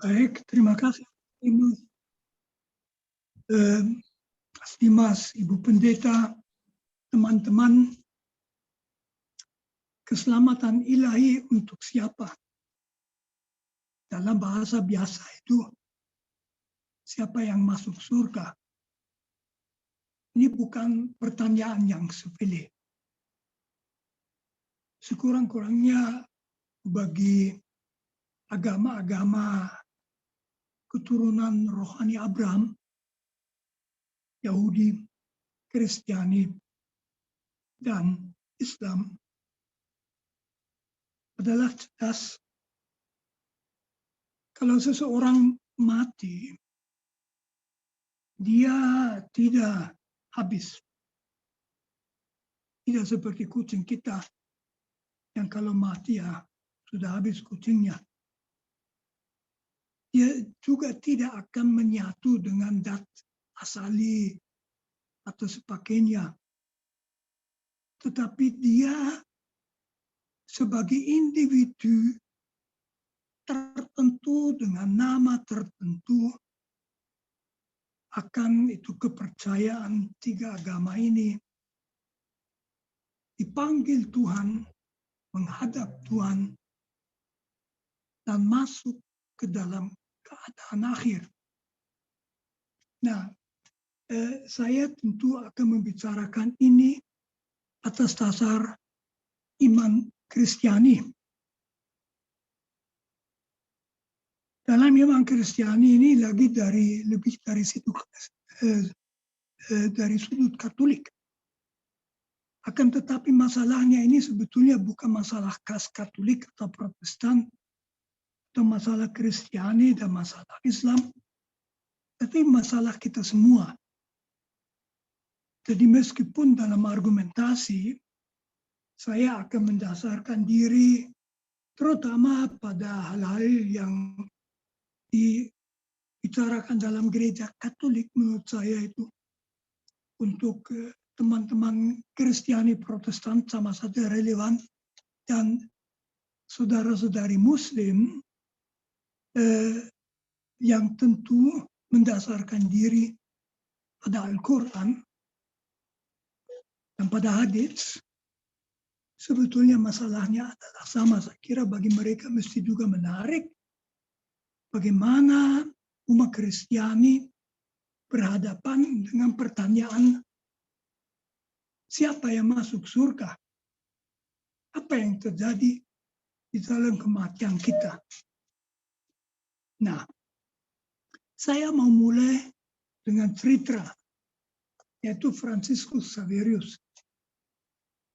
Baik, terima kasih Mas Dimas, Ibu Pendeta, teman-teman. Keselamatan ilahi untuk siapa? Dalam bahasa biasa itu, siapa yang masuk surga? Ini bukan pertanyaan yang sepele. Sekurang-kurangnya bagi agama-agama keturunan rohani Abraham, Yahudi, Kristiani, dan Islam adalah jelas kalau seseorang mati, dia tidak habis. Tidak seperti kucing kita yang kalau mati ya sudah habis kucingnya. Dia juga tidak akan menyatu dengan dat asali atau sebagainya. Tetapi dia sebagai individu tertentu dengan nama tertentu akan itu kepercayaan tiga agama ini dipanggil Tuhan, menghadap Tuhan, dan masuk ke dalam keadaan akhir. Nah, saya tentu akan membicarakan ini atas dasar iman Kristiani. Dalam iman Kristiani ini lebih dari sudut Katolik. Akan tetapi masalahnya ini sebetulnya bukan masalah khas Katolik atau Protestan, atau masalah Kristiani dan masalah Islam, tapi masalah kita semua. Jadi meskipun dalam argumentasi saya akan mendasarkan diri terutama pada hal-hal yang dibicarakan dalam gereja Katolik, menurut saya itu untuk teman-teman Kristiani Protestan sama saja relevan, dan saudara-saudari Muslim yang tentu mendasarkan diri pada Al-Quran dan pada hadits. Sebetulnya masalahnya adalah sama. Saya kira bagi mereka mesti juga menarik bagaimana umat Kristiani berhadapan dengan pertanyaan siapa yang masuk surga? Apa yang terjadi di dalam kematian kita? Nah, saya mau mulai dengan cerita, yaitu Franciscus Xaverius.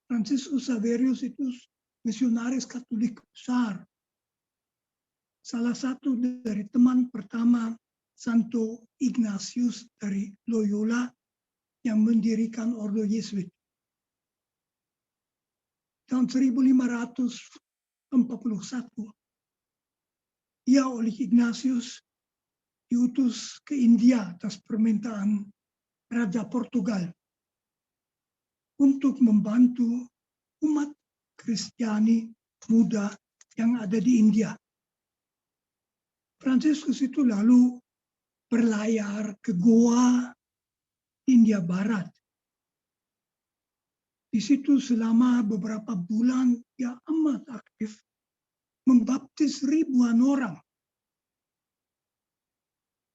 Franciscus Xaverius itu misionaris Katolik besar. Salah satu dari teman pertama Santo Ignatius dari Loyola yang mendirikan Ordo Yesuit. Tahun 1541, ia oleh Ignatius diutus ke India atas permintaan Raja Portugal untuk membantu umat Kristiani muda yang ada di India. Franciscus itu lalu berlayar ke Goa, India Barat. Di situ selama beberapa bulan ia amat aktif membaptis ribuan orang.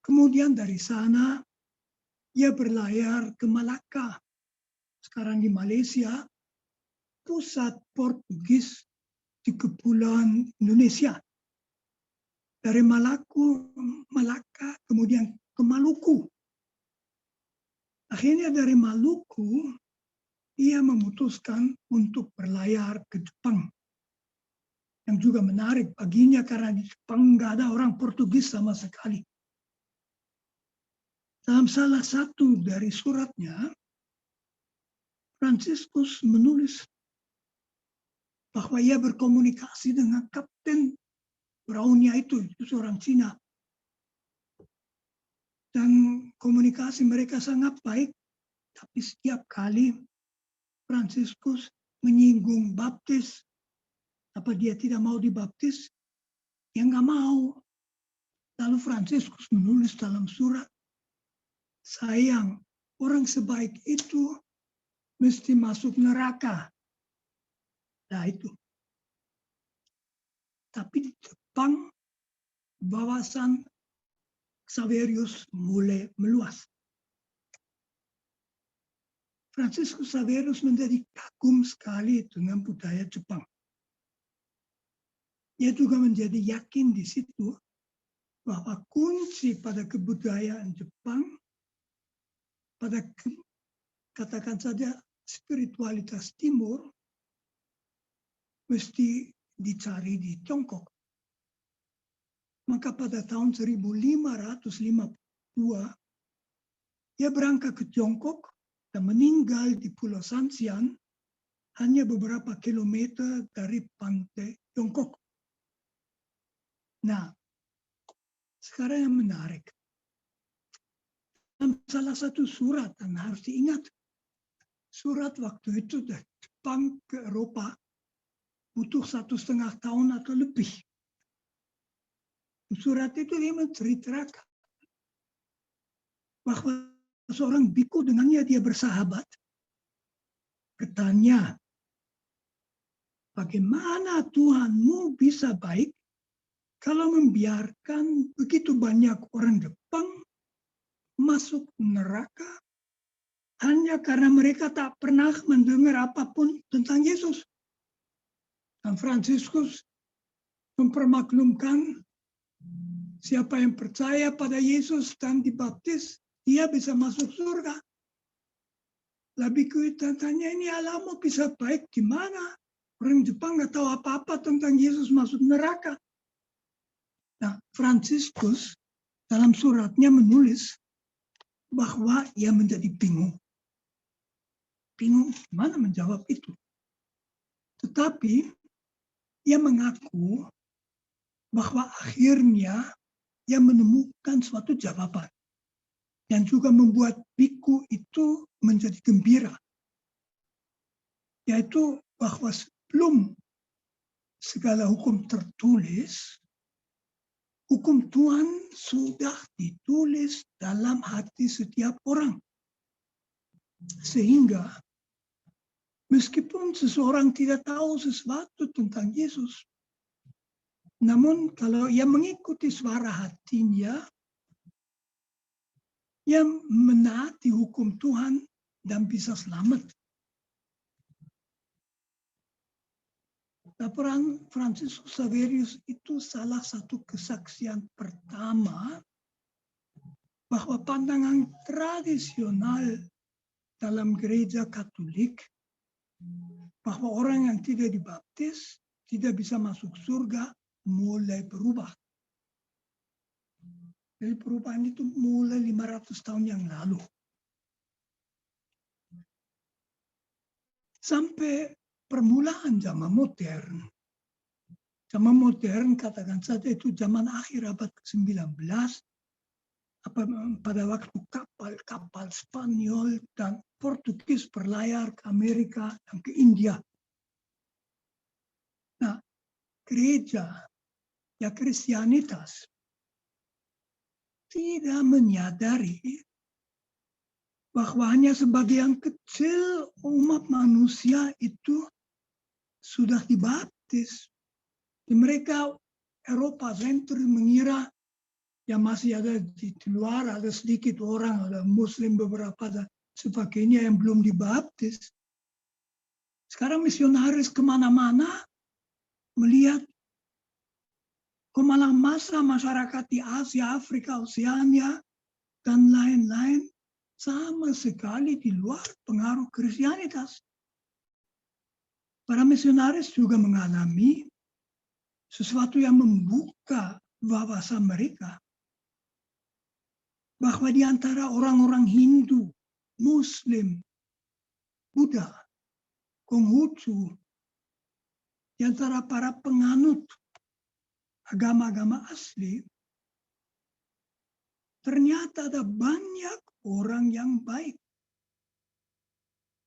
Kemudian dari sana ia berlayar ke Malaka, sekarang di Malaysia, pusat Portugis di Kepulauan Indonesia. Dari Malaka kemudian ke Maluku. Akhirnya dari Maluku ia memutuskan untuk berlayar ke Jepang. Yang juga menarik baginya karena di Jepang nggak ada orang Portugis sama sekali. Dalam salah satu dari suratnya, Franciscus menulis bahwa ia berkomunikasi dengan kapten perahunya itu seorang Cina. Dan komunikasi mereka sangat baik, tapi setiap kali Franciscus menyinggung baptis, apa dia tidak mau dibaptis, dia nggak mau. Lalu Fransiskus menulis dalam surat, sayang, orang sebaik itu mesti masuk neraka. Nah itu. Tapi di Jepang, wawasan Xaverius mulai meluas. Fransiskus Xaverius menjadi kagum sekali dengan budaya Jepang. Dia juga menjadi yakin di situ bahwa kunci pada kebudayaan Jepang, pada katakan saja spiritualitas timur, mesti dicari di Tiongkok. Maka pada tahun 1552, dia berangkat ke Tiongkok dan meninggal di Pulau Sanxian, hanya beberapa kilometer dari pantai Tiongkok. Nah, sekarang yang menarik. Salah satu surat, dan harus diingat, surat waktu itu dari Jepang ke Eropa butuh 1,5 tahun atau lebih. Surat itu dia menceritakan bahwa seorang biku dengannya dia bersahabat, bertanya, bagaimana Tuhanmu bisa baik kalau membiarkan begitu banyak orang Jepang masuk neraka hanya karena mereka tak pernah mendengar apapun tentang Yesus. Dan Fransiskus mempermaklumkan siapa yang percaya pada Yesus dan dibaptis, dia bisa masuk surga. Lebih tanya ini alamu bisa baik gimana? Orang Jepang nggak tahu apa-apa tentang Yesus masuk neraka. Nah, Fransiskus dalam suratnya menulis bahwa ia menjadi bingung. Bingung gimana menjawab itu. Tetapi ia mengaku bahwa akhirnya ia menemukan suatu jawaban yang juga membuat biku itu menjadi gembira. Yaitu bahwa sebelum segala hukum tertulis, hukum Tuhan sudah ditulis dalam hati setiap orang. Sehingga meskipun seseorang tidak tahu sesuatu tentang Yesus, namun kalau ia mengikuti suara hatinya, ia menaati hukum Tuhan dan bisa selamat. Laporan Fransiskus Xaverius itu salah satu kesaksian pertama bahwa pandangan tradisional dalam gereja Katolik bahwa orang yang tidak dibaptis tidak bisa masuk surga mulai berubah. Jadi perubahan itu mulai 500 tahun yang lalu. Sampai permulaan zaman modern. Zaman modern katakan saja itu zaman akhir abad ke-19, pada waktu kapal-kapal Spanyol dan Portugis berlayar ke Amerika dan ke India. Nah, gereja, ya Kristianitas, tidak menyadari bahwa hanya sebagian kecil umat manusia itu sudah dibaptis. Mereka Eropa sentris mengira yang masih ada di luar, ada sedikit orang, ada Muslim beberapa dan sebagainya yang belum dibaptis. Sekarang misionaris kemana-mana melihat malah masa masyarakat di Asia, Afrika, Oseania, dan lain-lain sama sekali di luar pengaruh Kristianitas. Para misionaris juga mengalami sesuatu yang membuka wawasan mereka. Bahwa di antara orang-orang Hindu, Muslim, Buddha, Konghucu, di antara para penganut agama-agama asli, ternyata ada banyak orang yang baik.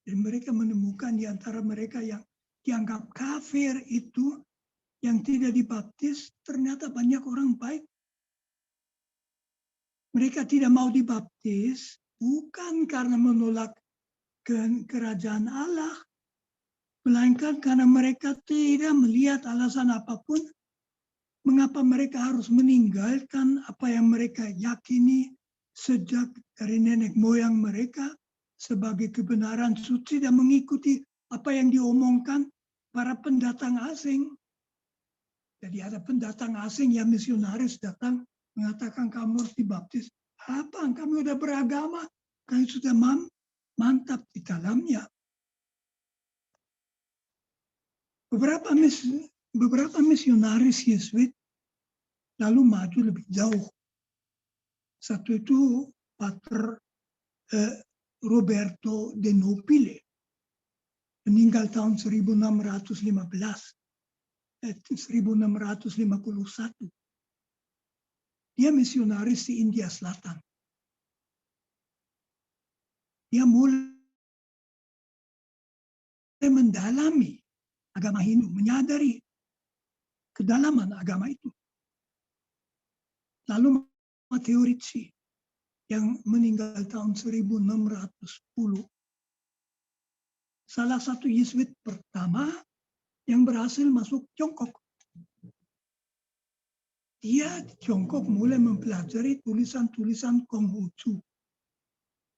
Dan mereka menemukan di antara mereka yang dianggap kafir itu, yang tidak dibaptis, ternyata banyak orang baik. Mereka tidak mau dibaptis bukan karena menolak kerajaan Allah, melainkan karena mereka tidak melihat alasan apapun mengapa mereka harus meninggalkan apa yang mereka yakini sejak dari nenek moyang mereka sebagai kebenaran suci dan mengikuti apa yang diomongkan para pendatang asing. Jadi ada pendatang asing yang misionaris datang mengatakan kamu harus dibaptis. Apa? Kami sudah beragama, kami sudah mantap di dalamnya. Beberapa misionaris Yesuit lalu maju lebih jauh. Satu itu Pater Roberto de Nopile, meninggal tahun 1651. Dia misionaris di India Selatan. Dia mulai mendalami agama Hindu, menyadari kedalaman agama itu. Lalu Matteo Ricci yang meninggal tahun 1610, salah satu Yesuit pertama yang berhasil masuk Tiongkok. Dia di Tiongkok mulai mempelajari tulisan-tulisan Konghucu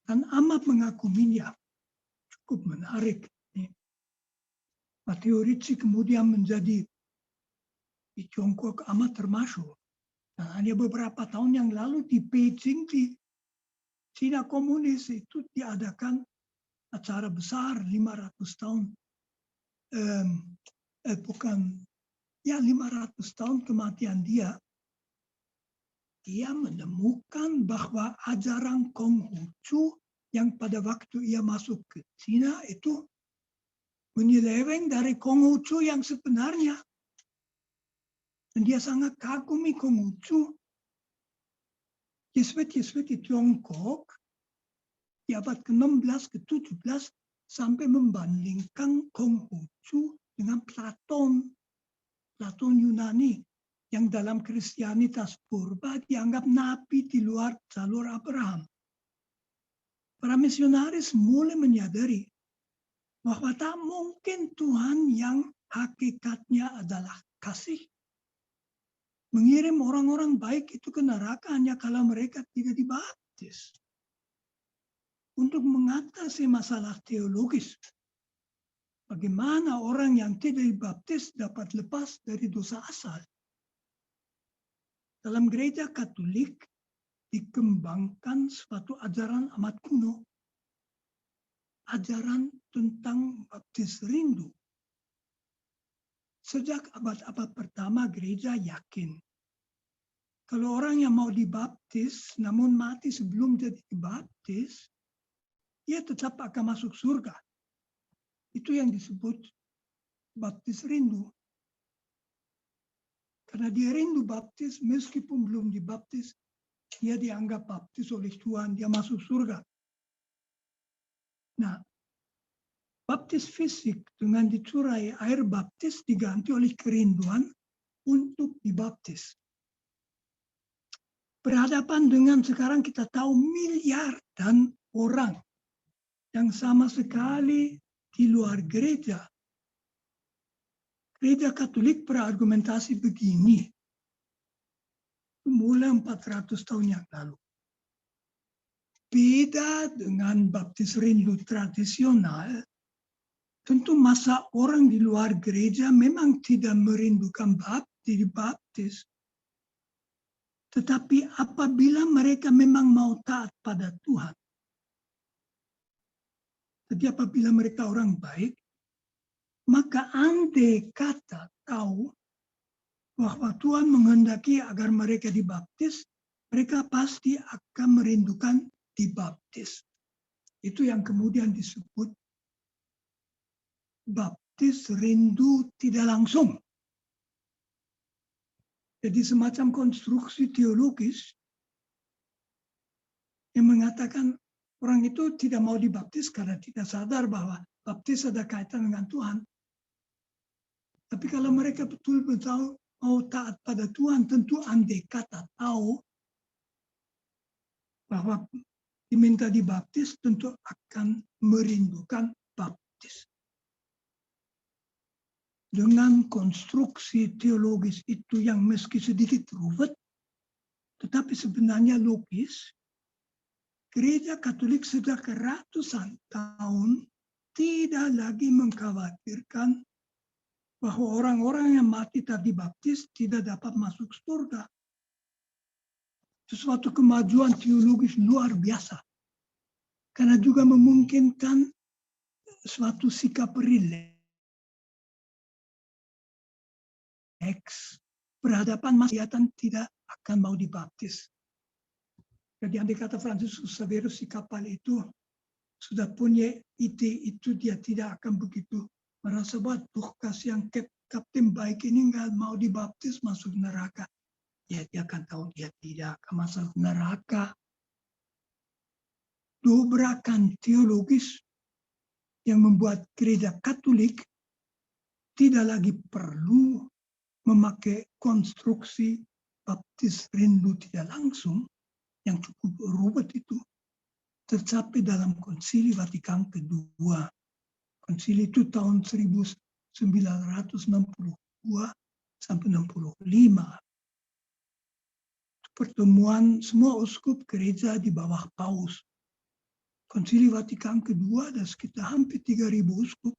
dan amat mengaguminya. Cukup menarik. Matteo Ricci kemudian menjadi di Tiongkok amat termasyhur. Dan hanya beberapa tahun yang lalu di Beijing, di Cina komunis itu diadakan acara besar 500 tahun 500 tahun kematian dia. Dia menemukan bahwa ajaran Konghucu yang pada waktu ia masuk ke Cina itu menyeleweng dari Konghucu yang sebenarnya. Dan dia sangat kagumi Konghucu. Yesuit di Tiongkok di abad ke-16 ke-17 sampai membandingkan Konghucu dengan Platon Yunani yang dalam Kristianitas purba dianggap nabi di luar jalur Abraham. Para misionaris mulai menyadari bahwa tak mungkin Tuhan yang hakikatnya adalah kasih mengirim orang-orang baik itu ke neraka hanya kalau mereka tidak dibaptis. Untuk mengatasi masalah teologis, bagaimana orang yang tidak dibaptis dapat lepas dari dosa asal? Dalam gereja Katolik dikembangkan suatu ajaran amat kuno. Ajaran tentang baptis rindu. Sejak abad-abad pertama gereja yakin kalau orang yang mau dibaptis namun mati sebelum jadi dibaptis, ia tetap akan masuk surga. Itu yang disebut baptis rindu. Karena dia rindu baptis, meskipun belum dibaptis, dia dianggap baptis oleh Tuhan, dia masuk surga. Nah, baptis fisik dengan dicurai air baptis diganti oleh kerinduan untuk dibaptis. Berhadapan dengan sekarang kita tahu miliaran orang yang sama sekali di luar gereja. Gereja Katolik berargumentasi begini, mulai 400 tahun yang lalu. Beda dengan baptis rindu tradisional, tentu masa orang di luar gereja memang tidak merindukan dibaptis. Tetapi apabila mereka memang mau taat pada Tuhan, jadi apabila mereka orang baik, maka andai kata tahu bahwa Tuhan menghendaki agar mereka dibaptis, mereka pasti akan merindukan dibaptis. Itu yang kemudian disebut baptis rindu tidak langsung. Jadi semacam konstruksi teologis yang mengatakan orang itu tidak mau dibaptis karena tidak sadar bahwa baptis ada kaitan dengan Tuhan. Tapi kalau mereka betul-betul mau taat pada Tuhan, tentu andai kata tahu bahwa diminta dibaptis tentu akan merindukan baptis. Dengan konstruksi teologis itu yang meski sedikit rumit, tetapi sebenarnya logis, Gereja Katolik sejak ratusan tahun tidak lagi mengkhawatirkan bahwa orang-orang yang mati tak dibaptis tidak dapat masuk surga. Sesuatu kemajuan teologis luar biasa. Karena juga memungkinkan suatu sikap rileks berhadapan masyarakat tidak akan mau dibaptis. Jadi andai kata Franciscus Xavierus si kapal itu sudah punya ide itu, dia tidak akan begitu merasa buat kasihan kapten baik ini nggak mau dibaptis masuk neraka. Ya, dia akan tahu dia tidak akan masuk neraka. Dobrakan teologis yang membuat gereja Katolik tidak lagi perlu memakai konstruksi baptis rindu tidak langsung yang cukup rumit itu, tercapai dalam Konsili Vatikan kedua. Konsili itu tahun 1962 sampai 65. Pertemuan semua uskup gereja di bawah Paus. Konsili Vatikan kedua ada sekitar hampir 3.000 uskup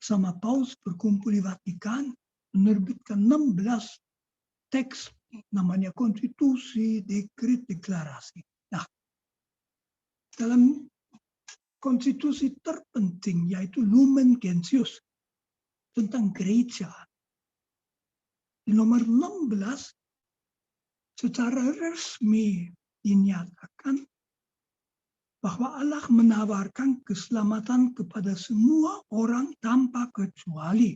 sama Paus berkumpul di Vatikan, menerbitkan 16 teks namanya konstitusi, dekret, deklarasi. Nah, dalam konstitusi terpenting yaitu Lumen Gentium tentang gereja, di nomor 16 secara resmi dinyatakan bahwa Allah menawarkan keselamatan kepada semua orang tanpa kecuali.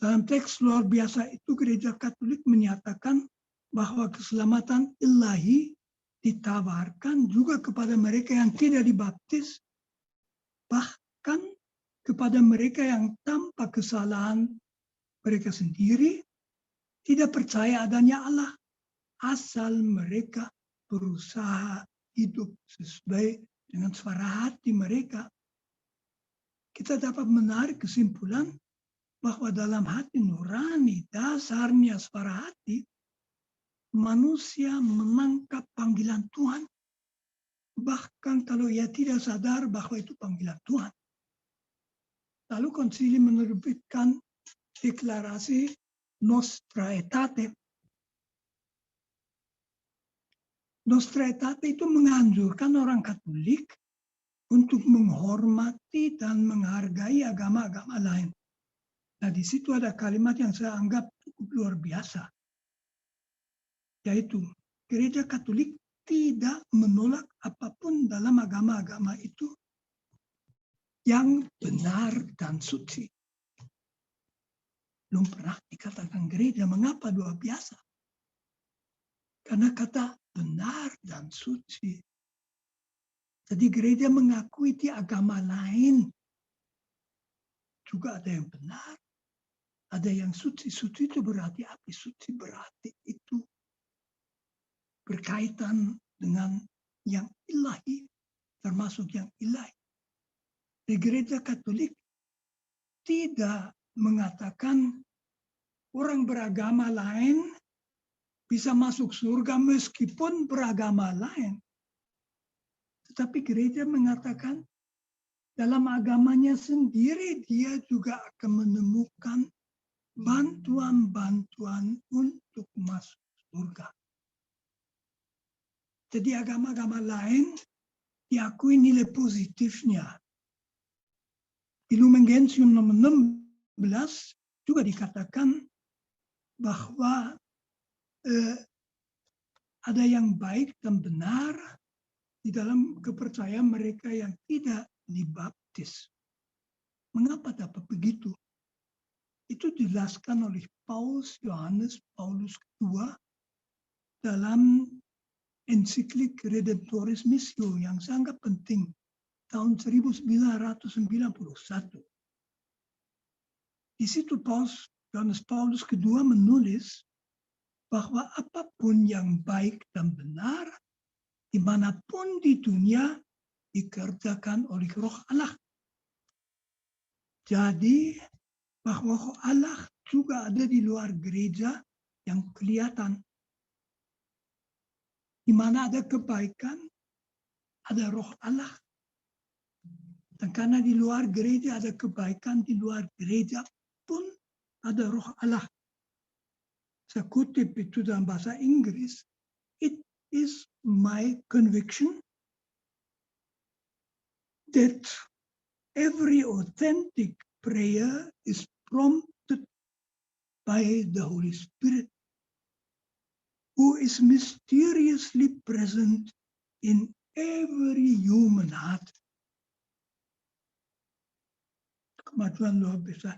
Dalam teks luar biasa itu gereja Katolik menyatakan bahwa keselamatan ilahi ditawarkan juga kepada mereka yang tidak dibaptis, bahkan kepada mereka yang tanpa kesalahan mereka sendiri tidak percaya adanya Allah, asal mereka berusaha hidup sesuai dengan suara hati mereka. Kita dapat menarik kesimpulan bahwa dalam hati nurani, dasarnya suara hati, manusia menangkap panggilan Tuhan, bahkan kalau ia tidak sadar bahwa itu panggilan Tuhan. Lalu konsili menerbitkan deklarasi Nostra Aetate. Nostra Aetate itu menganjurkan orang Katolik untuk menghormati dan menghargai agama-agama lain. Nah, di situ ada kalimat yang saya anggap cukup luar biasa, yaitu Gereja Katolik tidak menolak apapun dalam agama-agama itu yang benar dan suci. Belum pernah dikatakan gereja, mengapa luar biasa? Karena kata benar dan suci. Jadi gereja mengakui di agama lain juga ada yang benar, ada yang suci. Suci itu berarti apa? Suci berarti itu berkaitan dengan yang ilahi, termasuk yang ilahi. Di gereja Katolik tidak mengatakan orang beragama lain bisa masuk surga meskipun beragama lain. Tetapi gereja mengatakan dalam agamanya sendiri dia juga akan menemukan bantuan-bantuan untuk masuk surga. Jadi agama-agama lain diakui nilai positifnya. Di Lumen Gentium nomor 16 juga dikatakan bahwa ada yang baik dan benar di dalam kepercayaan mereka yang tidak dibaptis. Mengapa dapat begitu? Itu dijelaskan oleh Paus Yohanes Paulus II dalam ensiklik Redemptoris Missio yang sangat penting tahun 1991. Di situ Paus Yohanes Paulus II menulis bahwa apapun yang baik dan benar dimanapun di dunia dikerjakan oleh Roh Allah. Jadi bahwa Roh Allah juga ada di luar gereja yang kelihatan. Di mana ada kebaikan, ada Roh Allah. Dan karena di luar gereja ada kebaikan, di luar gereja pun ada Roh Allah. Saya kutip itu dalam bahasa Inggris. It is my conviction that every authentic prayer is prompted by the Holy Spirit, who is mysteriously present in every human heart. Kemajuan luar biasa.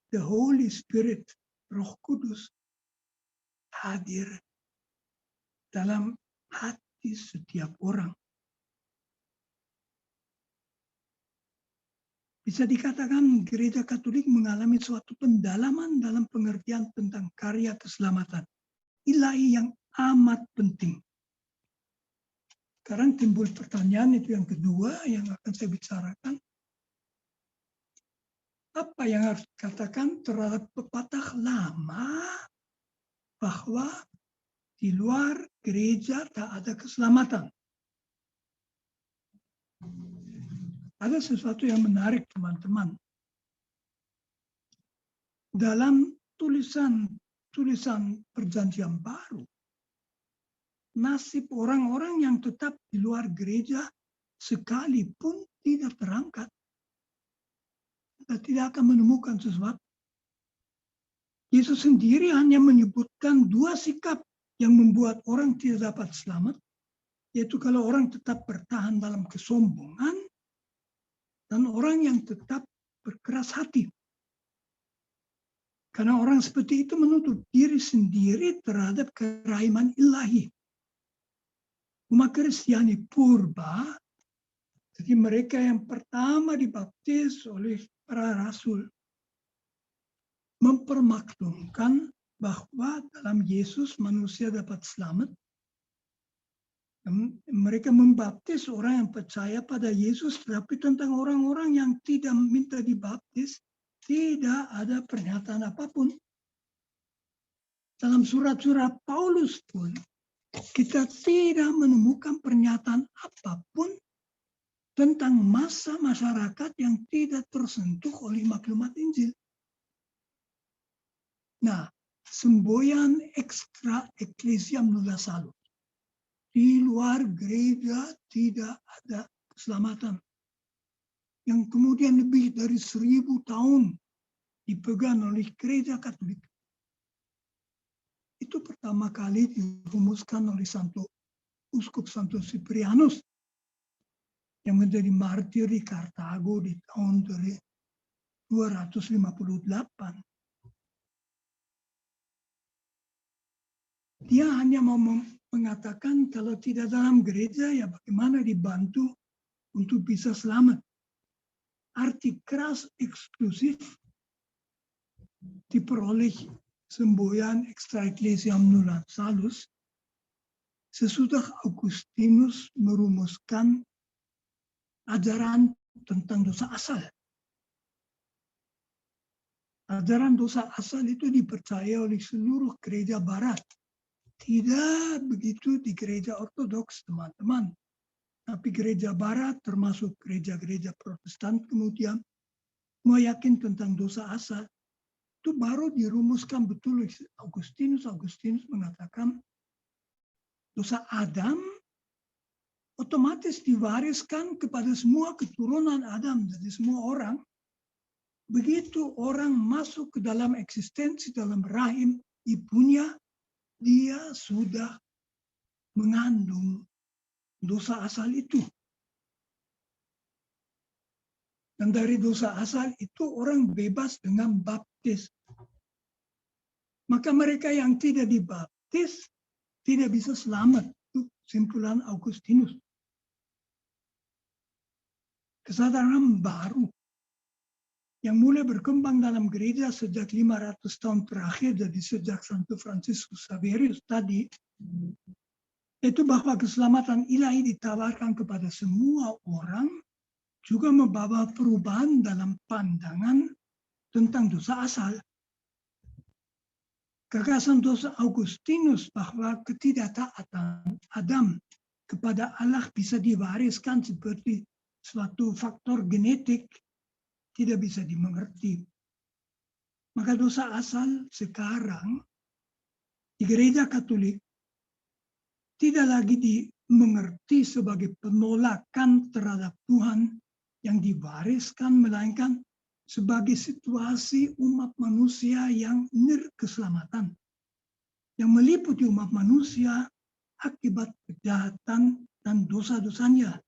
The Holy Spirit, Roh Kudus, hadir dalam hati setiap orang. Bisa dikatakan gereja Katolik mengalami suatu pendalaman dalam pengertian tentang karya keselamatan ilahi yang amat penting. Sekarang timbul pertanyaan, itu yang kedua yang akan saya bicarakan. Apa yang harus dikatakan terhadap pepatah lama bahwa di luar gereja tak ada keselamatan? Ada sesuatu yang menarik, teman-teman. Dalam tulisan Perjanjian Baru, nasib orang-orang yang tetap di luar gereja sekalipun tidak terangkat, kita tidak akan menemukan sesuatu. Yesus sendiri hanya menyebutkan dua sikap yang membuat orang tidak dapat selamat, yaitu kalau orang tetap bertahan dalam kesombongan dan orang yang tetap berkeras hati. Karena orang seperti itu menutup diri sendiri terhadap kerahiman ilahi. Umat Kristiani purba, jadi mereka yang pertama dibaptis oleh para rasul, mempermaklumkan bahwa dalam Yesus manusia dapat selamat. Mereka membaptis orang yang percaya pada Yesus, tetapi tentang orang-orang yang tidak minta dibaptis, tidak ada pernyataan apapun. Dalam surat-surat Paulus pun, kita tidak menemukan pernyataan apapun tentang massa masyarakat yang tidak tersentuh oleh maklumat Injil. Nah, semboyan extra ecclesiam nulla salus. Di luar gereja tidak ada keselamatan. Yang kemudian lebih dari 1000 tahun dipegang oleh gereja Katolik. Itu pertama kali dirumuskan oleh Uskup Santo Ciprianus yang menjadi martir di Kartago di tahun 258. Dia hanya mau mengatakan kalau tidak dalam gereja, ya bagaimana dibantu untuk bisa selamat. Arti keras eksklusif diperoleh semboyan extra ecclesiam nulla salus sesudah Augustinus merumuskan ajaran tentang dosa asal. Ajaran dosa asal itu dipercaya oleh seluruh gereja barat. Tidak begitu di gereja ortodoks, teman-teman. Tapi gereja barat termasuk gereja-gereja Protestan kemudian meyakin tentang dosa asal. Itu baru dirumuskan betul oleh Augustinus. Augustinus mengatakan dosa Adam otomatis diwariskan kepada semua keturunan Adam, jadi semua orang. Begitu orang masuk ke dalam eksistensi dalam rahim ibunya, dia sudah mengandung dosa asal itu. Dan dari dosa asal itu orang bebas dengan baptis. Maka mereka yang tidak dibaptis tidak bisa selamat. Itu simpulan Augustinus. Kesadaran baru yang mulai berkembang dalam gereja sejak 500 tahun terakhir, jadi sejak Santo Fransiskus Xaverius tadi, yaitu bahwa keselamatan ilahi ditawarkan kepada semua orang, juga membawa perubahan dalam pandangan tentang dosa asal. Gagasan dosa Augustinus bahwa ketidaktaatan Adam kepada Allah bisa diwariskan seperti suatu faktor genetik tidak bisa dimengerti. Maka dosa asal sekarang di gereja Katolik tidak lagi dimengerti sebagai penolakan terhadap Tuhan yang diwariskan, melainkan sebagai situasi umat manusia yang keselamatan, yang meliputi umat manusia akibat kejahatan dan dosa-dosanya.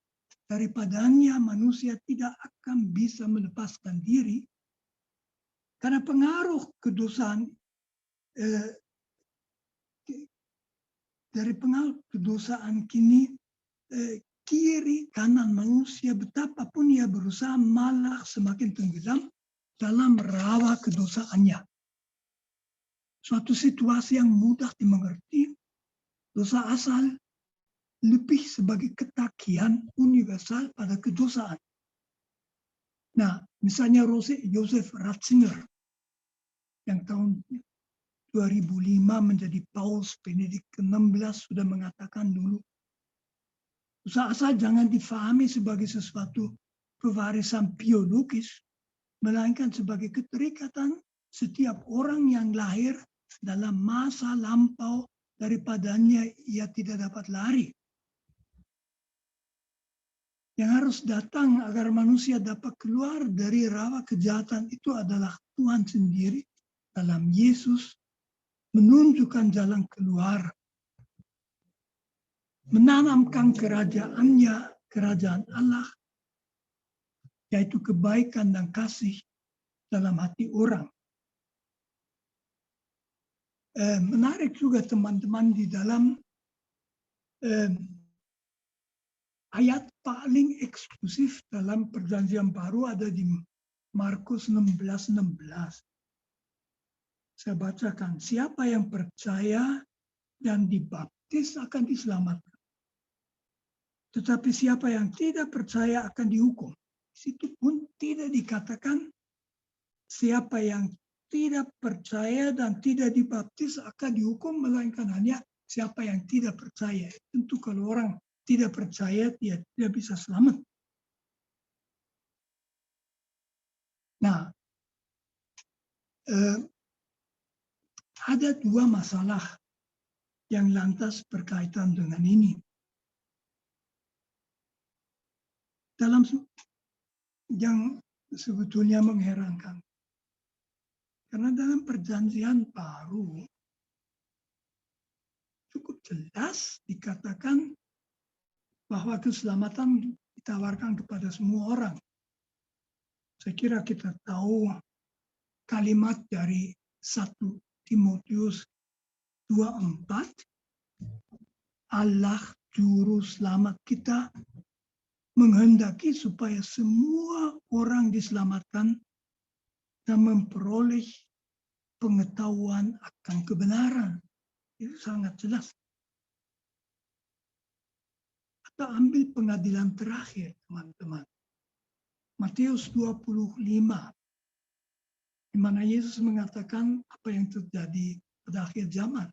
Daripadanya manusia tidak akan bisa melepaskan diri karena pengaruh kedosaan dari pengaruh kedosaan kini kiri kanan manusia betapapun ia berusaha malah semakin tenggelam dalam rawa kedosaannya. Suatu situasi yang mudah dimengerti, dosa asal lebih sebagai ketakian universal pada kedosaan. Nah, misalnya Joseph Ratzinger yang tahun 2005 menjadi Paus Benedikt ke-16 sudah mengatakan dulu, dosa asal jangan difahami sebagai sesuatu pewarisan biologis, melainkan sebagai keterikatan setiap orang yang lahir dalam masa lampau daripadanya ia tidak dapat lari. Yang harus datang agar manusia dapat keluar dari rawa kejahatan itu adalah Tuhan sendiri dalam Yesus menunjukkan jalan keluar, menanamkan kerajaannya, kerajaan Allah, yaitu kebaikan dan kasih dalam hati orang. Menarik juga teman-teman di dalam ayat paling eksklusif dalam Perjanjian Baru ada di Markus 16:16. Saya bacakan, siapa yang percaya dan dibaptis akan diselamatkan. Tetapi siapa yang tidak percaya akan dihukum. Situ pun tidak dikatakan siapa yang tidak percaya dan tidak dibaptis akan dihukum, melainkan hanya siapa yang tidak percaya. Tentu kalau orang tidak percaya, dia tidak bisa selamat. Nah, ada dua masalah yang lantas berkaitan dengan ini. Dalam yang sebetulnya mengherankan. Karena dalam Perjanjian Baru cukup jelas dikatakan bahwa keselamatan ditawarkan kepada semua orang. Saya kira kita tahu kalimat dari 1 Timotius 2:4, Allah Juru Selamat kita menghendaki supaya semua orang diselamatkan dan memperoleh pengetahuan akan kebenaran. Itu sangat jelas. Kita ambil pengadilan terakhir, teman-teman. Matius 25, di mana Yesus mengatakan apa yang terjadi pada akhir zaman.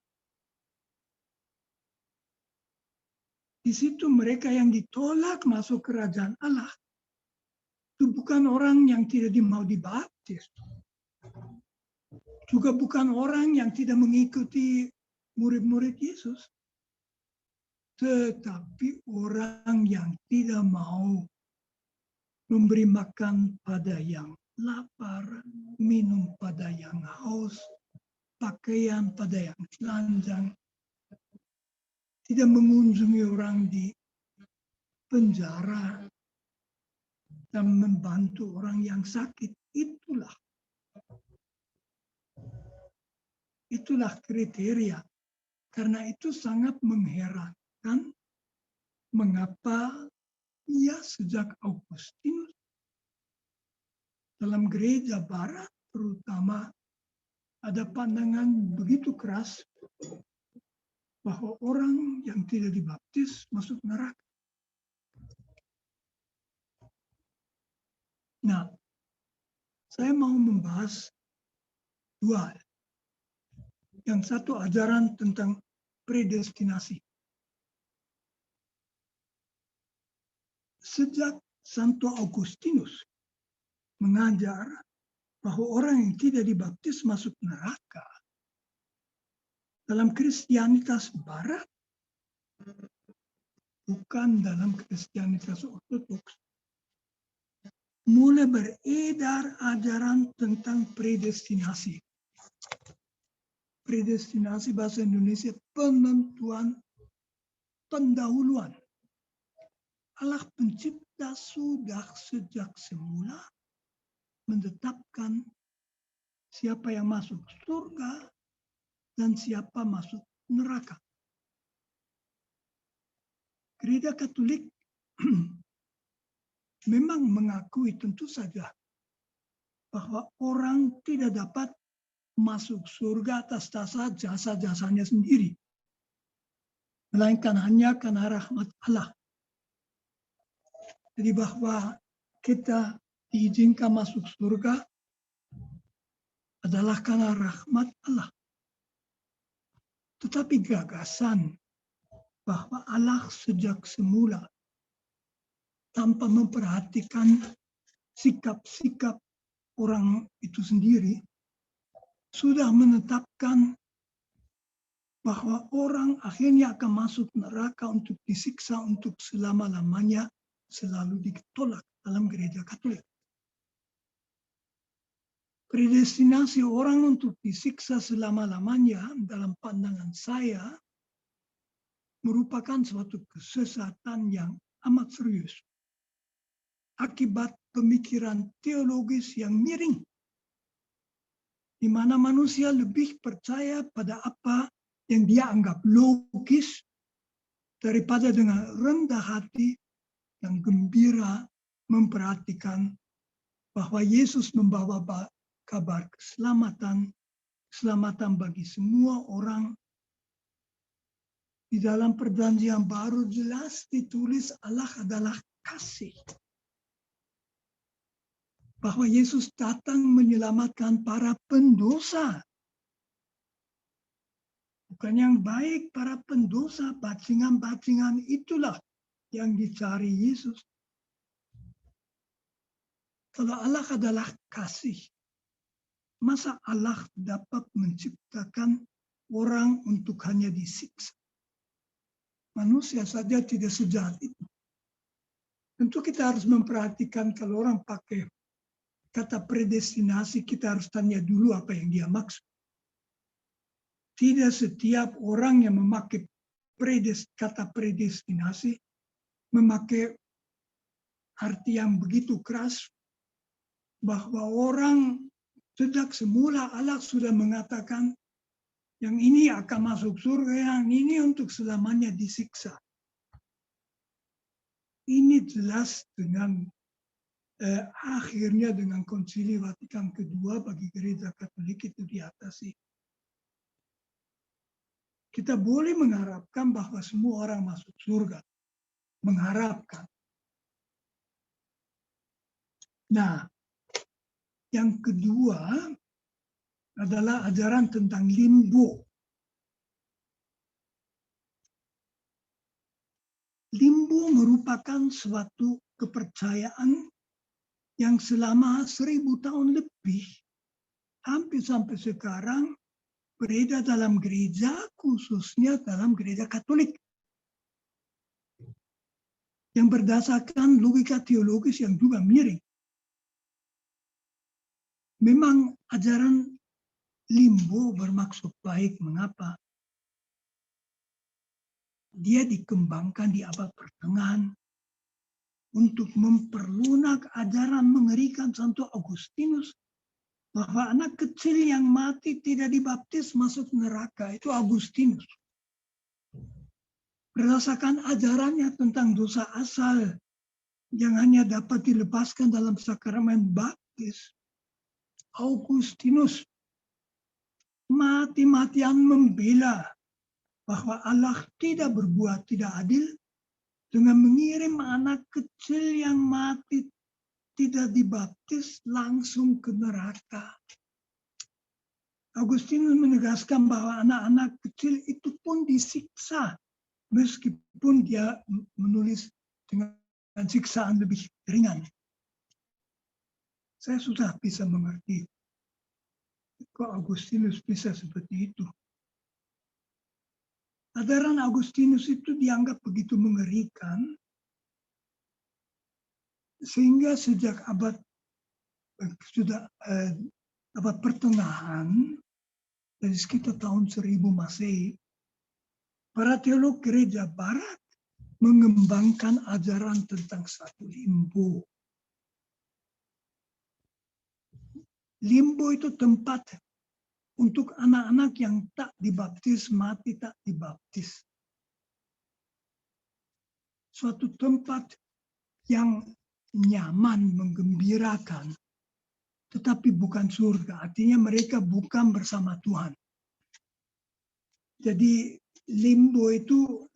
Di situ mereka yang ditolak masuk kerajaan Allah itu bukan orang yang tidak mau dibaptis. Juga bukan orang yang tidak mengikuti murid-murid Yesus. Tetapi orang yang tidak mau memberi makan pada yang lapar, minum pada yang haus, pakaian pada yang telanjang, tidak mengunjungi orang di penjara, dan membantu orang yang sakit. Itulah kriteria. Karena itu sangat mengherankan mengapa ia sejak Augustinus dalam gereja barat terutama ada pandangan begitu keras bahwa orang yang tidak dibaptis masuk neraka. Nah, saya mau membahas dua hal. Yang satu ajaran tentang predestinasi. Sejak Santo Agustinus mengajar bahwa orang yang tidak dibaptis masuk neraka, dalam Kristianitas Barat, bukan dalam Kristianitas Ortodoks, mulai beredar ajaran tentang predestinasi. Predestinasi bahasa Indonesia penentuan pendahuluan. Allah pencipta sudah sejak semula menetapkan siapa yang masuk surga dan siapa masuk neraka. Gereja Katolik memang mengakui tentu saja bahwa orang tidak dapat masuk surga atas dasar jasa-jasanya sendiri, melainkan hanya karena rahmat Allah. Jadi bahwa kita diizinkan masuk surga adalah karena rahmat Allah. Tetapi gagasan bahwa Allah sejak semula tanpa memperhatikan sikap-sikap orang itu sendiri sudah menetapkan bahwa orang akhirnya akan masuk neraka untuk disiksa untuk selama-lamanya, selalu ditolak dalam gereja Katolik. Predestinasi orang untuk disiksa selama-lamanya dalam pandangan saya merupakan suatu kesesatan yang amat serius akibat pemikiran teologis yang miring, di mana manusia lebih percaya pada apa yang dia anggap logis daripada dengan rendah hati yang gembira memperhatikan bahwa Yesus membawa kabar keselamatan bagi semua orang. Di dalam perjanjian baru jelas ditulis Allah adalah kasih. Bahwa Yesus datang menyelamatkan para pendosa. Bukan yang baik, para pendosa, bajingan-bajingan itulah yang dicari Yesus. Kalau Allah adalah kasih, masa Allah dapat menciptakan orang untuk hanya disiksa? Manusia saja tidak sejahat itu. Tentu kita harus memperhatikan kalau orang pakai kata predestinasi, kita harus tanya dulu apa yang dia maksud. Tidak setiap orang yang memakai kata predestinasi memakai arti yang begitu keras bahwa orang sejak semula Allah sudah mengatakan yang ini akan masuk surga, yang ini untuk selamanya disiksa. Ini jelas dengan akhirnya dengan Konsili Vatikan kedua bagi gereja Katolik itu diatasi. Kita boleh mengharapkan bahwa semua orang masuk surga. Mengharapkan. Nah, yang kedua adalah ajaran tentang limbo. Limbo merupakan suatu kepercayaan yang selama 1000 tahun lebih, hampir sampai sekarang, beredar dalam gereja, khususnya dalam gereja Katolik. Yang berdasarkan logika teologis yang juga miring. Memang ajaran limbo bermaksud baik. Mengapa? Dia dikembangkan di abad pertengahan untuk memperlunak ajaran mengerikan Santo Agustinus bahwa anak kecil yang mati tidak dibaptis masuk neraka. Itu Agustinus. Berdasarkan ajarannya tentang dosa asal yang hanya dapat dilepaskan dalam sakramen baptis, Agustinus mati-matian membela bahwa Allah tidak berbuat tidak adil dengan mengirim anak kecil yang mati tidak dibaptis langsung ke neraka. Agustinus menegaskan bahwa anak-anak kecil itu pun disiksa meskipun dia menulis dengan siksaan lebih ringan. Saya sudah bisa mengerti kok Agustinus bisa seperti itu. Ajaran Agustinus itu dianggap begitu mengerikan sehingga sejak abad pertengahan dari sekitar tahun 1000 Masehi, para teolog gereja Barat mengembangkan ajaran tentang satu limbo. Limbo itu tempat untuk anak-anak yang tak dibaptis, mati tak dibaptis. Suatu tempat yang nyaman, menggembirakan, tetapi bukan surga. Artinya mereka bukan bersama Tuhan. Jadi limbo itu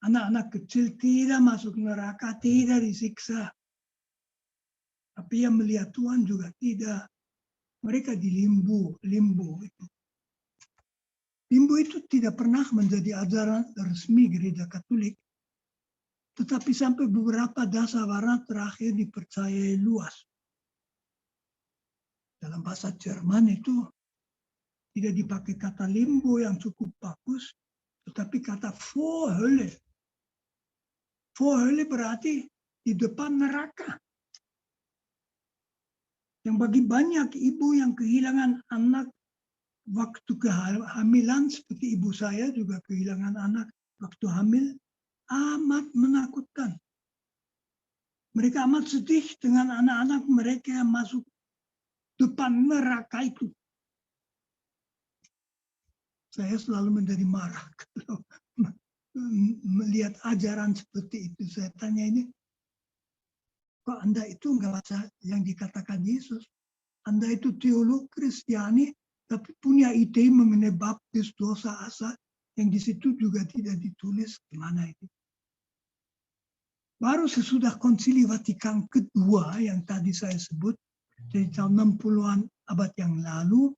anak-anak kecil tidak masuk neraka, tidak disiksa. Tapi yang melihat Tuhan juga tidak. Mereka di limbo itu. Limbo itu tidak pernah menjadi ajaran resmi gereja Katolik. Tetapi sampai beberapa dasawarna terakhir dipercayai luas. Dalam bahasa Jerman itu tidak dipakai kata limbo yang cukup bagus, tetapi kata Vorhölle. Vorhölle berarti di depan neraka. Yang bagi banyak ibu yang kehilangan anak waktu kehamilan, seperti ibu saya juga kehilangan anak waktu hamil, amat menakutkan. Mereka amat sedih dengan anak-anak mereka yang masuk depan neraka itu. Saya selalu menjadi marah kalau melihat ajaran seperti itu. Saya tanya ini, kok Anda itu nggak baca yang dikatakan Yesus? Anda itu teolog Kristiani, tapi punya ide mengenai baptis dosa asa, yang di situ juga tidak ditulis gimana itu. Baru sesudah Konsili Vatikan kedua yang tadi saya sebut, dari tahun 60-an abad yang lalu,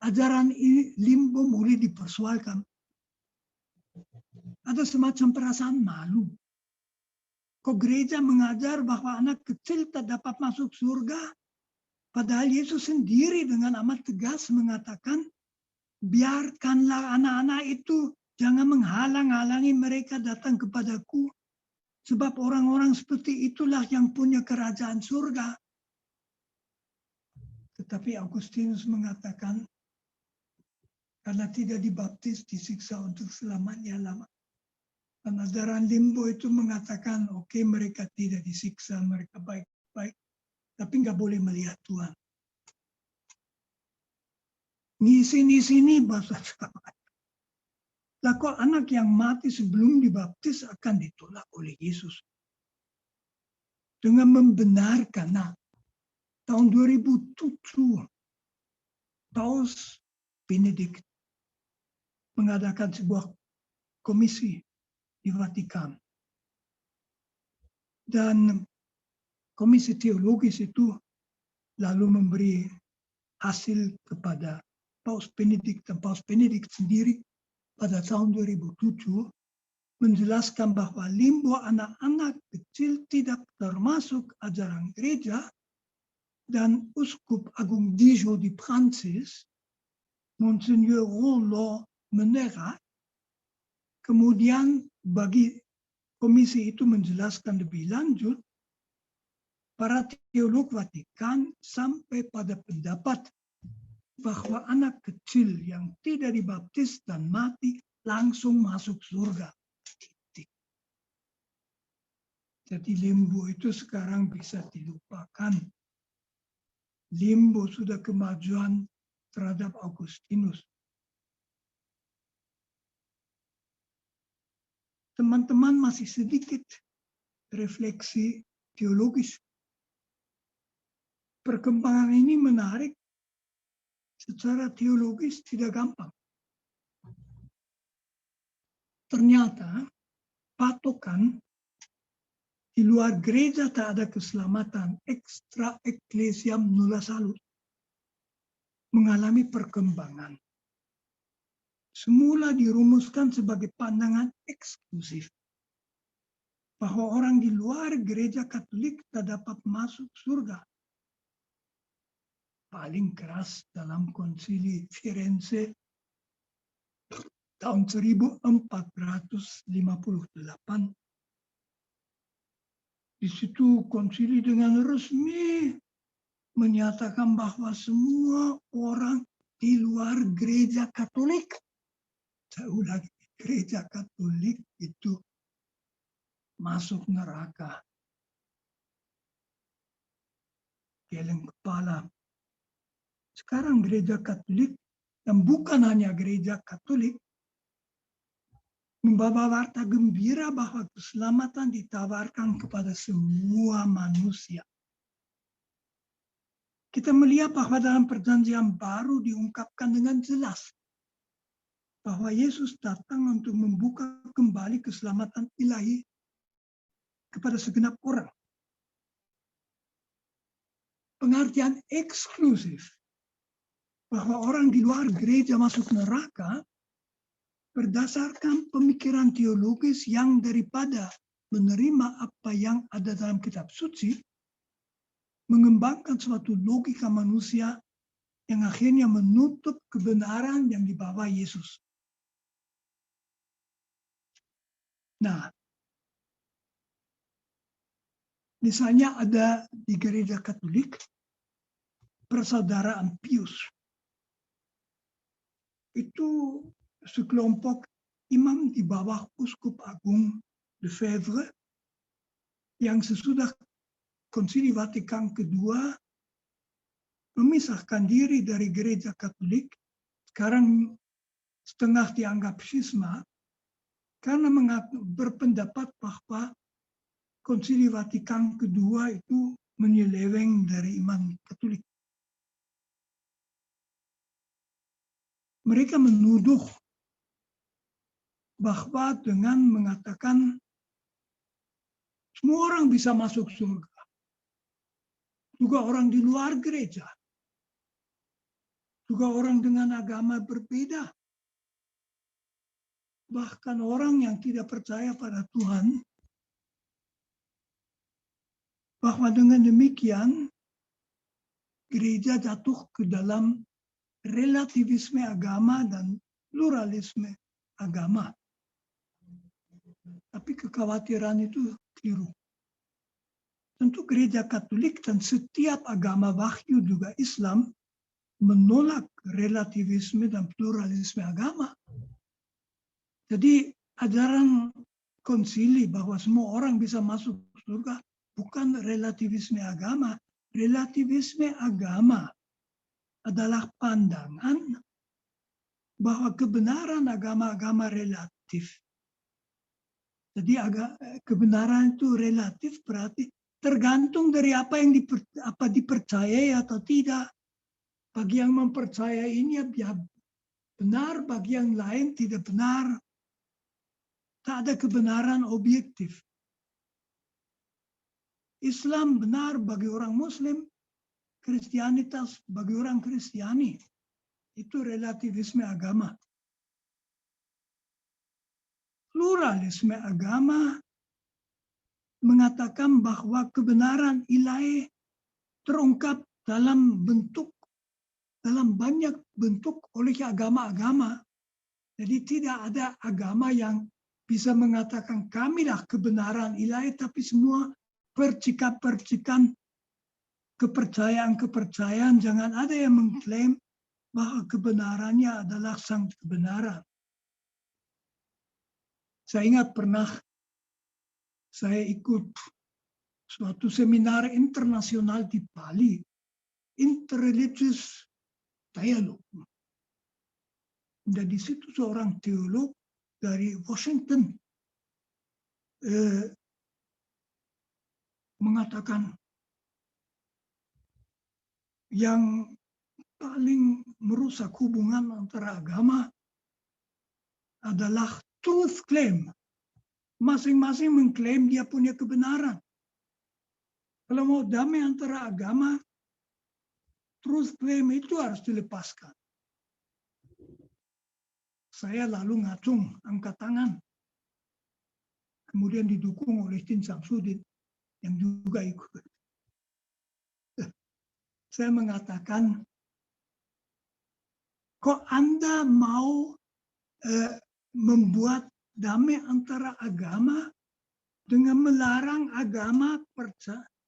ajaran limbo mulai dipersoalkan. Ada semacam perasaan malu. Kok gereja mengajar bahwa anak kecil tak dapat masuk surga? Padahal Yesus sendiri dengan amat tegas mengatakan, biarkanlah anak-anak itu, jangan menghalang-halangi mereka datang kepadaku. Sebab orang-orang seperti itulah yang punya kerajaan surga. Tetapi Agustinus mengatakan, karena tidak dibaptis disiksa untuk selamanya-lama. Dan ajaran limbo itu mengatakan, oke, mereka tidak disiksa, mereka baik-baik, tapi nggak boleh melihat Tuhan. Ngisi-ngisi bahasa sama. Lah kok anak yang mati sebelum dibaptis akan ditolak oleh Yesus? Dengan membenarkan, tahun 2007, Paus Benedikt mengadakan sebuah komisi di Vatikan. Dan komisi teologis itu lalu memberi hasil kepada Paus Benedikt, dan Paus Benedikt sendiri pada tahun 2007 menjelaskan bahwa limbo anak-anak kecil tidak termasuk ajaran gereja, dan Uskup Agung Dijon di Prancis, Monseigneur Roland Menera, kemudian bagi komisi itu menjelaskan lebih lanjut, para teolog Vatikan sampai pada pendapat bahwa anak kecil yang tidak dibaptis dan mati langsung masuk surga. Jadi limbo itu sekarang bisa dilupakan. Limbo sudah kemajuan terhadap Agustinus. Teman-teman masih sedikit refleksi teologis. Perkembangan ini menarik, secara teologis tidak gampang. ternyata patokan di luar gereja tak ada keselamatan, extra ecclesiam nulla salus, mengalami perkembangan. Semula dirumuskan sebagai pandangan eksklusif, bahwa orang di luar gereja Katolik tak dapat masuk surga. Paling keras dalam konsili Firenze tahun 1458. Di situ konsili dengan resmi menyatakan bahwa semua orang di luar gereja Katolik, saya ulangi, gereja Katolik itu masuk neraka. Geleng kepala. Sekarang gereja Katolik, dan bukan hanya gereja Katolik, membawa warta gembira bahwa keselamatan ditawarkan kepada semua manusia. Kita melihat bahwa dalam perjanjian baru diungkapkan dengan jelas bahwa Yesus datang untuk membuka kembali keselamatan ilahi kepada segenap orang. Pengertian eksklusif bahwa orang di luar gereja masuk neraka berdasarkan pemikiran teologis yang daripada menerima apa yang ada dalam kitab suci, mengembangkan suatu logika manusia yang akhirnya menutup kebenaran yang dibawa Yesus. Nah, misalnya ada di gereja Katolik persaudaraan Pius. Itu sekelompok imam di bawah Uskup Agung Lefebvre yang sesudah Konsili Vatikan II memisahkan diri dari gereja Katolik, sekarang setengah dianggap schisma, karena berpendapat bahwa Konsili Vatikan II itu menyeleweng dari iman Katolik. Mereka menuduh bahwa dengan mengatakan semua orang bisa masuk surga, juga orang di luar gereja, juga orang dengan agama berbeda, bahkan orang yang tidak percaya pada Tuhan, bahwa dengan demikian gereja jatuh ke dalam relativisme agama dan pluralisme agama. Tapi kekhawatiran itu keliru. Tentu gereja Katolik dan setiap agama wahyu juga Islam menolak relativisme dan pluralisme agama. Jadi ajaran konsili bahwa semua orang bisa masuk surga bukan relativisme agama. Relativisme agama adalah pandangan bahwa kebenaran agama-agama relatif. Jadi kebenaran itu relatif berarti tergantung dari apa yang dipercayai atau tidak. Bagi yang mempercayainya ya benar, bagi yang lain tidak benar. Tak ada kebenaran objektif. Islam benar bagi orang Muslim, Kristianitas bagi orang Kristiani. Itu relativisme agama. Pluralisme agama mengatakan bahwa kebenaran ilahi terungkap dalam banyak bentuk oleh agama-agama. Jadi tidak ada agama yang bisa mengatakan kamilah kebenaran ilahi, tapi semua percikan-percikan kepercayaan-kepercayaan. Jangan ada yang mengklaim bahwa kebenarannya adalah sang kebenaran. Saya ingat pernah saya ikut suatu seminar internasional di Bali, interreligious dialogue. Dan di situ seorang teolog dari Washington mengatakan yang paling merusak hubungan antara agama adalah truth claim. Masing-masing mengklaim dia punya kebenaran. Kalau mau damai antara agama, truth claim itu harus dilepaskan. Saya lalu ngacung, angkat tangan. Kemudian didukung oleh Tin Samsudin yang juga ikut. Saya mengatakan, kok Anda mau membuat damai antara agama dengan melarang agama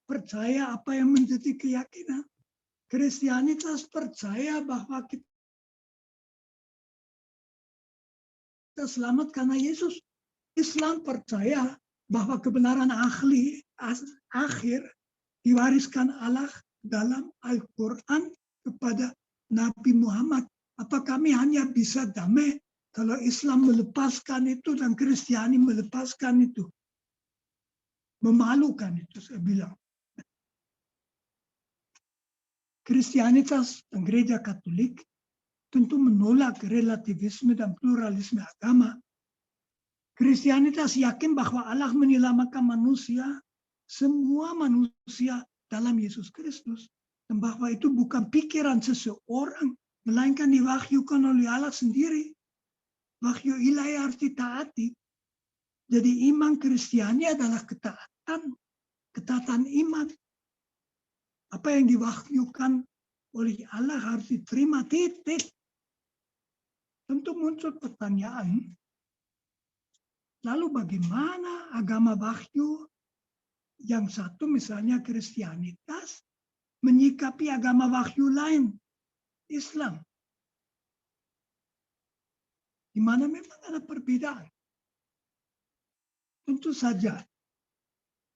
percaya apa yang menjadi keyakinan? Kristianitas percaya bahwa kita selamat karena Yesus. Islam percaya bahwa kebenaran akhir diwariskan Allah dalam Al-Quran kepada Nabi Muhammad. Apa kami hanya bisa damai kalau Islam melepaskan itu dan Kristiani melepaskan itu? Memalukan itu, saya bilang. Kristianitas dan Gereja Katolik tentu menolak relativisme dan pluralisme agama. Kristianitas yakin bahwa Allah menyelamatkan manusia, semua manusia dalam Yesus Kristus. Dan bahwa itu bukan pikiran seseorang, melainkan diwahyukan oleh Allah sendiri. Wahyu ilahi harus ditaati. Jadi iman Kristiani adalah ketaatan iman. Apa yang diwahyukan oleh Allah harus diterima, titik. Tentu muncul pertanyaan, lalu bagaimana agama wahyu yang satu misalnya Kristianitas menyikapi agama wahyu lain, Islam? Di mana memang ada perbedaan. Tentu saja,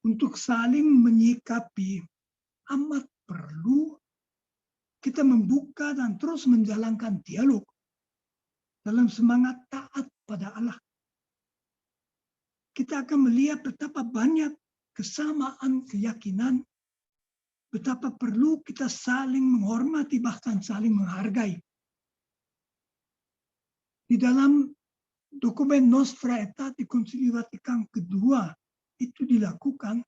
untuk saling menyikapi amat perlu kita membuka dan terus menjalankan dialog dalam semangat taat pada Allah. Kita akan melihat betapa banyak kesamaan keyakinan, betapa perlu kita saling menghormati, bahkan saling menghargai. Di dalam dokumen Nostra Aetate Konsili Vatikan II itu dilakukan,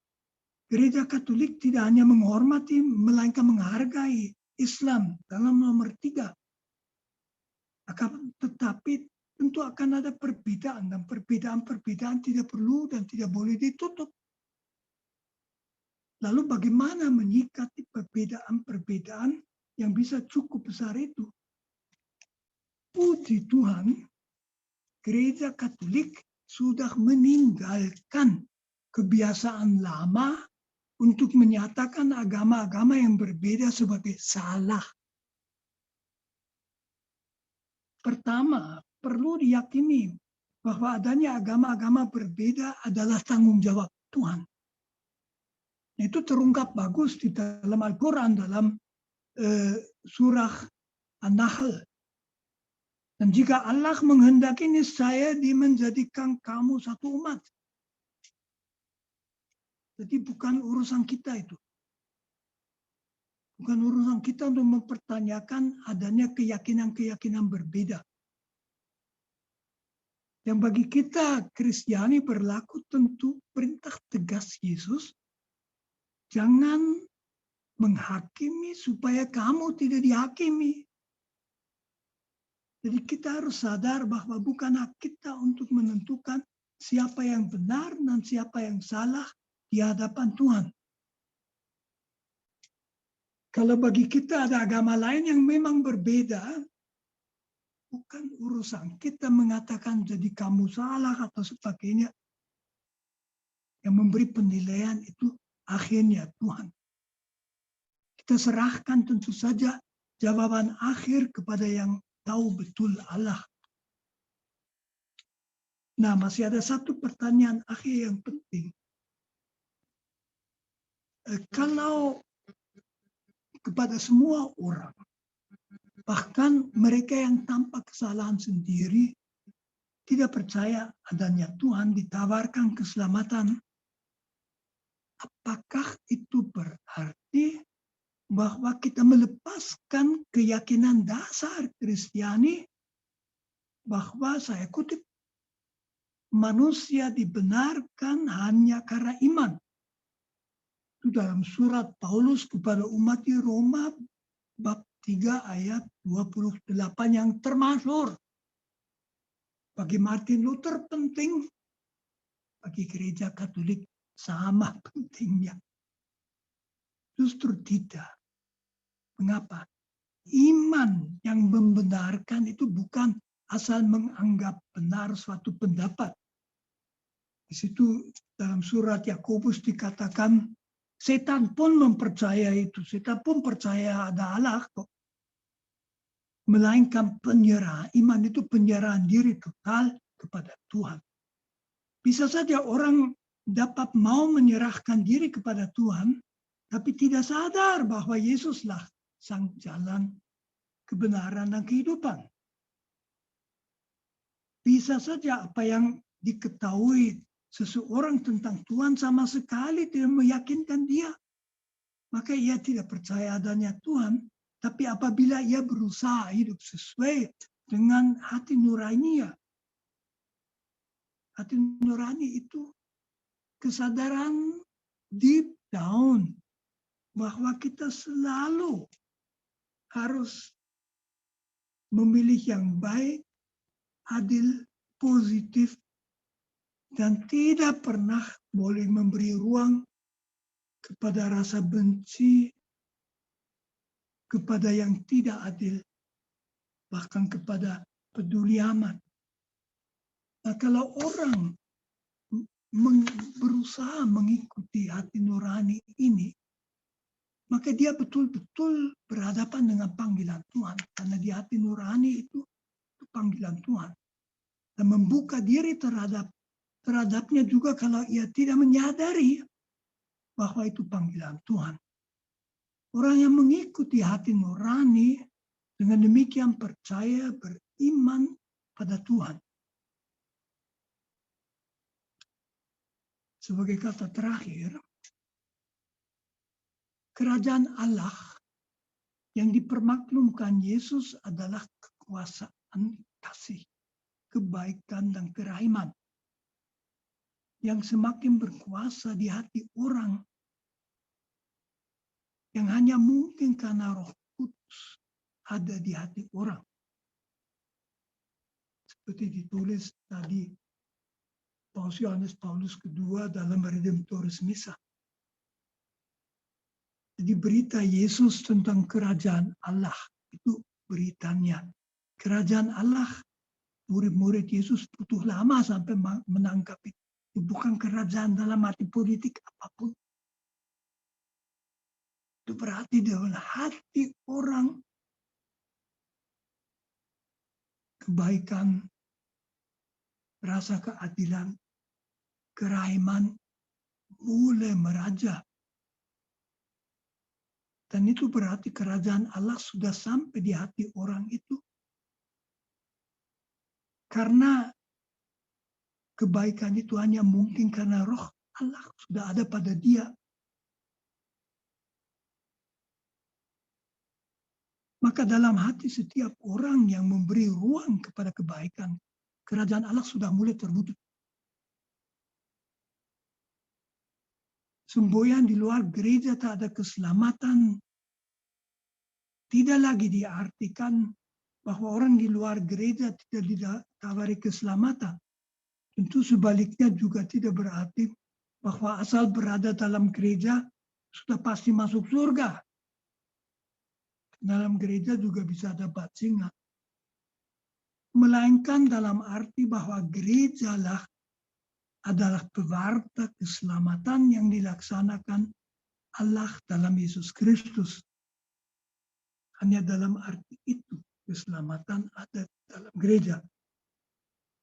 Gereja Katolik tidak hanya menghormati, melainkan menghargai Islam dalam nomor 3. Tetapi tentu akan ada perbedaan, dan perbedaan-perbedaan tidak perlu dan tidak boleh ditutup. Lalu bagaimana menyikapi perbedaan-perbedaan yang bisa cukup besar itu? Puji Tuhan, Gereja Katolik sudah meninggalkan kebiasaan lama untuk menyatakan agama-agama yang berbeda sebagai salah. Pertama, perlu diyakini bahwa adanya agama-agama berbeda adalah tanggung jawab Tuhan. Itu terungkap bagus di dalam Al-Quran, dalam surah An-Nahl. Dan jika Allah menghendaki, niscaya Dia menjadikan kamu satu umat. Jadi bukan urusan kita itu. Bukan urusan kita untuk mempertanyakan adanya keyakinan-keyakinan berbeda. Yang bagi kita Kristiani berlaku tentu perintah tegas Yesus, jangan menghakimi supaya kamu tidak dihakimi. Jadi kita harus sadar bahwa bukan hak kita untuk menentukan siapa yang benar dan siapa yang salah di hadapan Tuhan. Kalau bagi kita ada agama lain yang memang berbeda, bukan urusan kita mengatakan jadi kamu salah atau sebagainya. Yang memberi penilaian itu akhirnya Tuhan. Kita serahkan tentu saja jawaban akhir kepada yang tahu betul Allah. Nah, masih ada satu pertanyaan akhir yang penting. Kalau kepada semua orang, bahkan mereka yang tanpa kesalahan sendiri, tidak percaya adanya Tuhan, ditawarkan keselamatan, apakah itu berarti bahwa kita melepaskan keyakinan dasar Kristiani bahwa, saya kutip, manusia dibenarkan hanya karena iman. Itu dalam surat Paulus kepada umat di Roma bab 3 ayat 28 yang termasyhur. Bagi Martin Luther penting, bagi gereja Katolik sama pentingnya. Justru tidak. Mengapa? Iman yang membenarkan itu bukan asal menganggap benar suatu pendapat. Di situ dalam surat Yakobus dikatakan, setan pun mempercayai itu. Setan pun percaya ada Allah kok. Melainkan penyerahan. Iman itu penyerahan diri total kepada Tuhan. Bisa saja orang dapat mau menyerahkan diri kepada Tuhan, tapi tidak sadar bahwa Yesuslah sang jalan, kebenaran, dan kehidupan. Bisa saja apa yang diketahui seseorang tentang Tuhan sama sekali tidak meyakinkan dia. Maka ia tidak percaya adanya Tuhan. Tapi apabila ia berusaha hidup sesuai dengan hati nurani, hati nurani itu kesadaran deep down bahwa kita selalu harus memilih yang baik, adil, positif, dan tidak pernah boleh memberi ruang kepada rasa benci, kepada yang tidak adil, bahkan kepada peduli amat. Nah, kalau orang berusaha mengikuti hati nurani ini, maka dia betul-betul berhadapan dengan panggilan Tuhan. Karena di hati nurani itu panggilan Tuhan. Dan membuka diri terhadapnya juga kalau ia tidak menyadari bahwa itu panggilan Tuhan. Orang yang mengikuti hati nurani dengan demikian percaya, beriman pada Tuhan. Sebagai kata terakhir, kerajaan Allah yang dipermaklumkan Yesus adalah kekuasaan kasih, kebaikan, dan kerahiman yang semakin berkuasa di hati orang yang hanya mungkin karena Roh Kudus ada di hati orang. Seperti ditulis tadi Paus Yohanes Paulus II dalam Redemptoris Missa. Jadi berita Yesus tentang kerajaan Allah itu beritanya. Kerajaan Allah, murid-murid Yesus butuh lama sampai menangkap itu. Bukan kerajaan dalam arti politik apapun. Itu berarti dalam hati orang kebaikan, rasa keadilan, kerahiman mulai meraja. Dan itu berarti kerajaan Allah sudah sampai di hati orang itu. Karena kebaikan itu hanya mungkin karena roh Allah sudah ada pada dia. Maka dalam hati setiap orang yang memberi ruang kepada kebaikan, kerajaan Allah sudah mulai terwujud. Semboyan di luar gereja tak ada keselamatan. Tidak lagi diartikan bahwa orang di luar gereja tidak ditawari keselamatan. Tentu sebaliknya juga tidak berarti bahwa asal berada dalam gereja sudah pasti masuk surga. Dalam gereja juga bisa ada bajingan. Melainkan dalam arti bahwa gerejalah adalah pewarta keselamatan yang dilaksanakan Allah dalam Yesus Kristus. Hanya dalam arti itu keselamatan ada dalam gereja.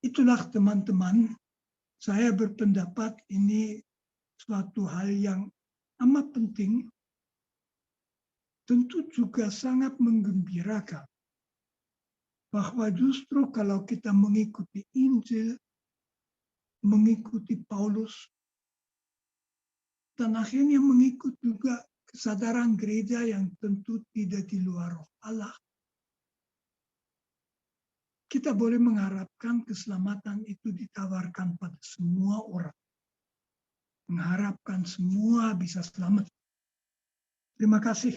Itulah teman-teman, saya berpendapat ini suatu hal yang amat penting, tentu juga sangat menggembirakan bahwa justru kalau kita mengikuti Injil, mengikuti Paulus, dan akhirnya mengikut juga kesadaran gereja yang tentu tidak di luar roh Allah. kita boleh mengharapkan keselamatan itu ditawarkan pada semua orang. Mengharapkan semua bisa selamat. Terima kasih.